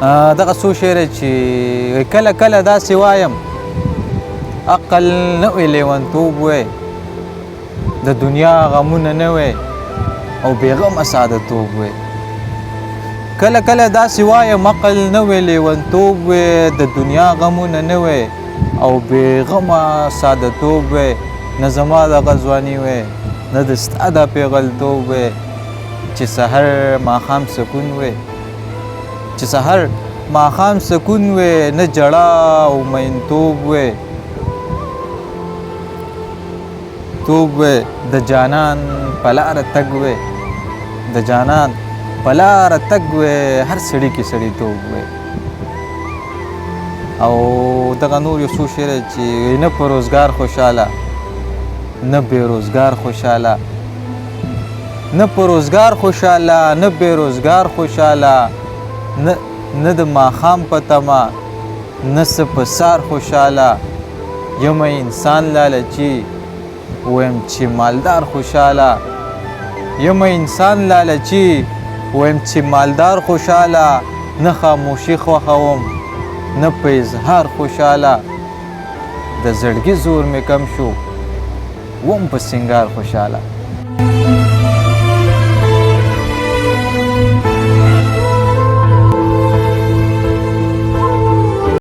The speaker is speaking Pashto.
دغه څو شعره چې کله کله داسې وایم عقل نه وی لیونتوب وی د دنیا غمونه نه وی او بېغمه سادهتوب وی کله کله داسې وایم عقل نه وی لیونتوب وی د دنیا غمونه نه وی او بېغمه سادهتوب وی نه زما دغه ځواني وی نه د ستا دا پېغلتوب وی چې سحر ماښام سکون وی چې سحر ماښام سکون وی نه جړا او مینتوب وی توب وی د جانان په لاره تګ وی د جانان په لاره تګ وی هر سړي کې سړیتوب وی او دغه نور یو څو شعره چې نه په روزګار خوشحاله نه بېروزګار خوشحاله نه په روزګار خوشحاله نه بېروزګار خوشحاله نه د ماښام په تمه نه څه په سار خوشحاله یمه انسان لالچي ویم چې مالدار خوشحاله یمه انسان لالچي ویم چې مالدار خوشحاله نه خاموشي خوښوم نه په اظهار خوشحاله د زړګي زور مې کم شو وم په سینګار خوشحاله